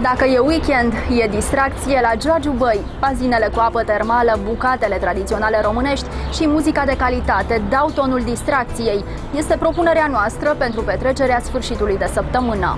Dacă e weekend, e distracție la Giurgiu-Băi. Bazinele cu apă termală, bucatele tradiționale românești și muzica de calitate dau tonul distracției. Este propunerea noastră pentru petrecerea sfârșitului de săptămână.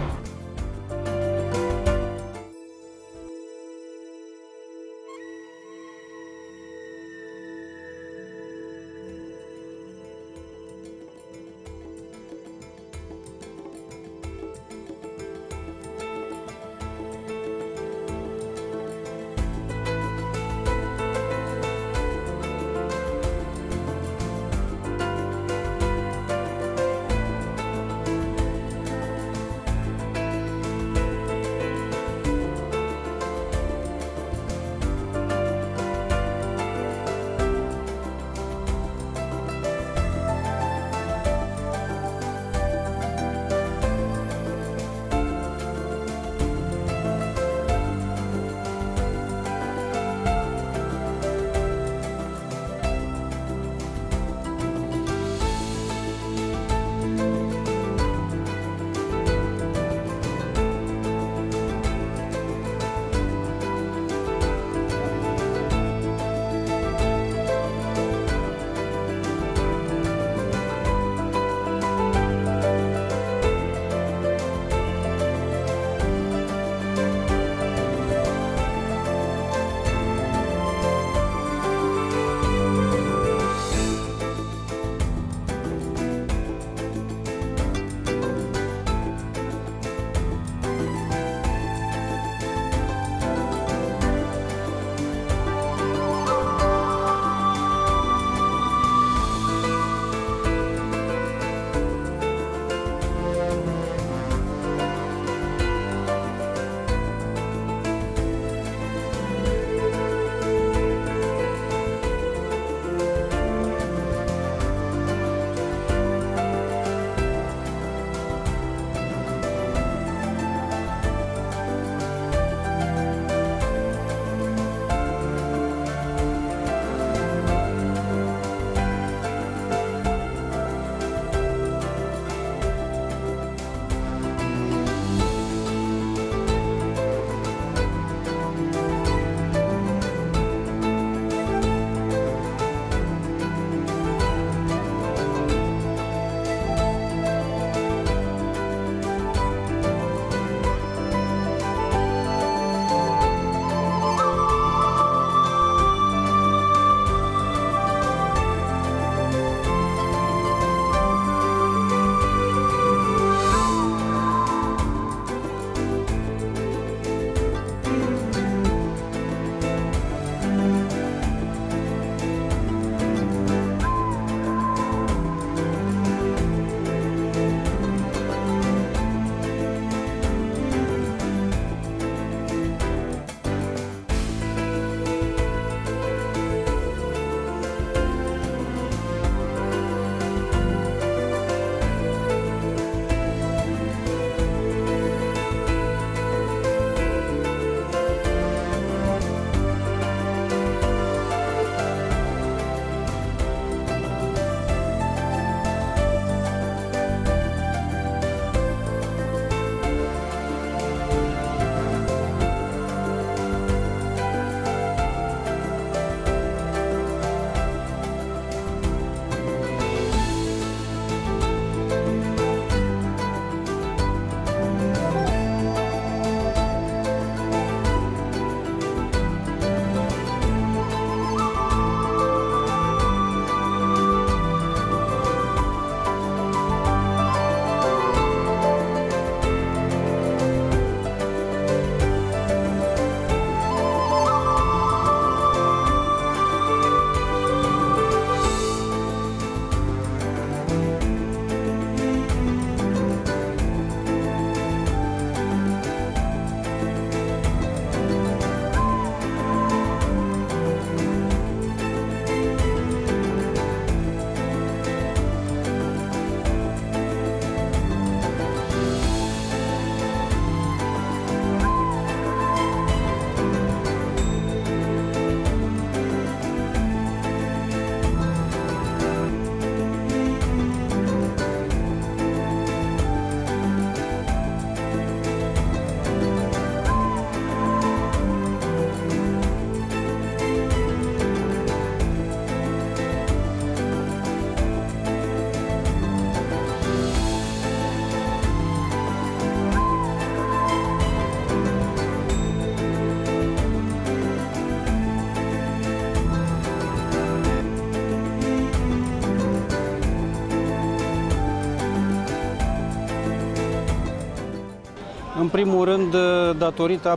În primul rând, datorită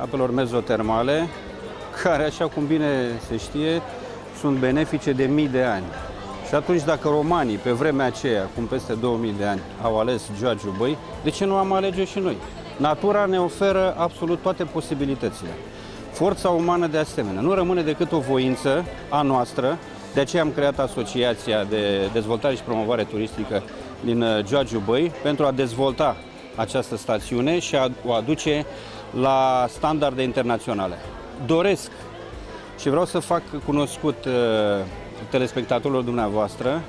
apelor mezotermale, care, așa cum bine se știe, sunt benefice de mii de ani. Și atunci, dacă romanii, pe vremea aceea, cum peste 2000 de ani, au ales Giurgiu Băi, de ce nu am alege și noi? Natura ne oferă absolut toate posibilitățile. Forța umană, de asemenea. Nu rămâne decât o voință a noastră, de aceea am creat Asociația de Dezvoltare și Promovare Turistică din Giurgiu Băi, pentru a dezvolta această stațiune și a o aduce la standarde internaționale. Doresc și vreau să fac cunoscut telespectatorilor dumneavoastră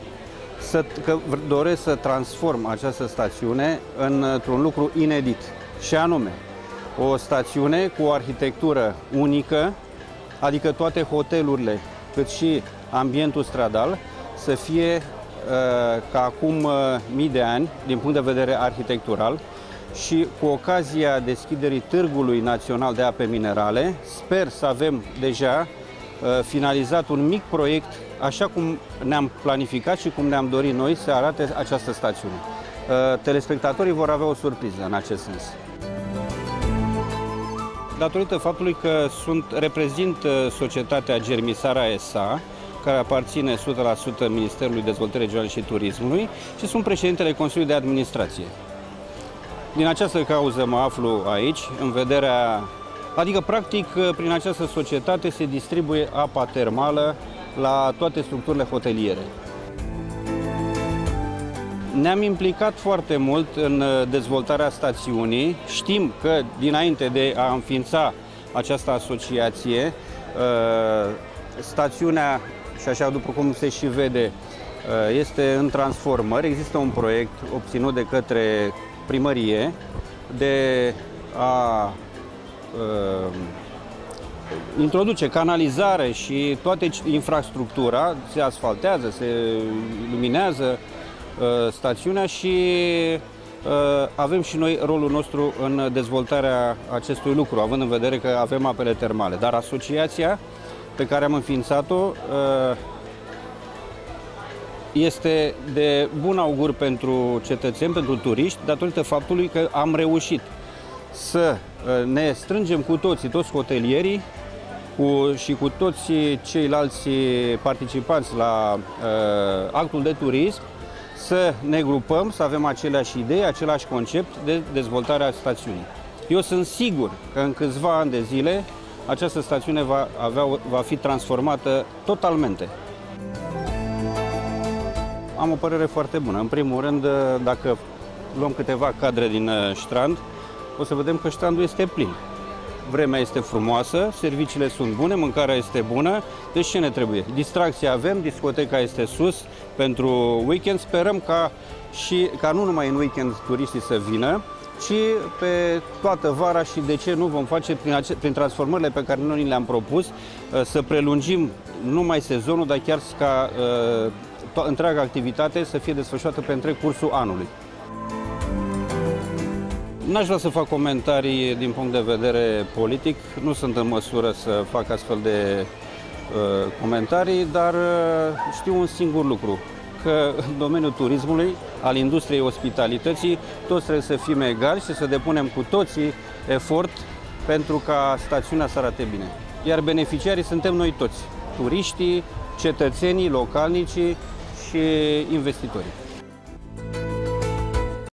că doresc să transform această stațiune într-un lucru inedit, și anume o stațiune cu o arhitectură unică, adică toate hotelurile, cât și ambientul stradal, să fie ca acum mii de ani, din punct de vedere arhitectural, și cu ocazia deschiderii Târgului Național de Ape Minerale, sper să avem deja finalizat un mic proiect, așa cum ne-am planificat și cum ne-am dorit noi să arate această stațiune. Telespectatorii vor avea o surpriză în acest sens. Datorită faptului că reprezint societatea Germisara S.A., care aparține 100% Ministerului Dezvoltării Regionale și Turismului, și sunt președintele Consiliului de Administrație. Din această cauză mă aflu aici, în vederea, adică practic prin această societate se distribuie apa termală la toate structurile hoteliere. Ne-am implicat foarte mult în dezvoltarea stațiunii. Știm că dinainte de a înființa această asociație, stațiunea, și așa după cum se și vede, este în transformări. Există un proiect obținut de către primărie de a introduce canalizare și toate infrastructura, se asfaltează, se luminează stațiunea și avem și noi rolul nostru în dezvoltarea acestui lucru, având în vedere că avem apele termale. Dar asociația pe care am înființat-o este de bun augur pentru cetățeni, pentru turiști, datorită faptului că am reușit să ne strângem cu toții, toți hotelierii și cu toți ceilalți participanți la actul de turism, să ne grupăm, să avem aceleași idei, același concept de dezvoltare a stațiunii. Eu sunt sigur că în câțiva ani de zile această stațiune va fi transformată totalmente. Am o părere foarte bună. În primul rând, dacă luăm câteva cadre din Strand, o să vedem că strandul este plin. Vremea este frumoasă, serviciile sunt bune, mâncarea este bună, deci ce ne trebuie? Distracție avem, discoteca este sus pentru weekend. Sperăm ca nu numai în weekend turiștii să vină, ci pe toată vara, și de ce nu vom face prin transformările pe care noi le-am propus, să prelungim nu numai sezonul, dar chiar ca întreaga activitate să fie desfășurată pe întreg cursul anului. N-aș vrea să fac comentarii din punct de vedere politic, nu sunt în măsură să fac astfel de comentarii, dar știu un singur lucru, că în domeniul turismului, al industriei ospitalității, toți trebuie să fim egali și să depunem cu toții efort pentru ca stațiunea să arate bine. Iar beneficiarii suntem noi toți, turiștii, cetățenii, localnicii și investitorii.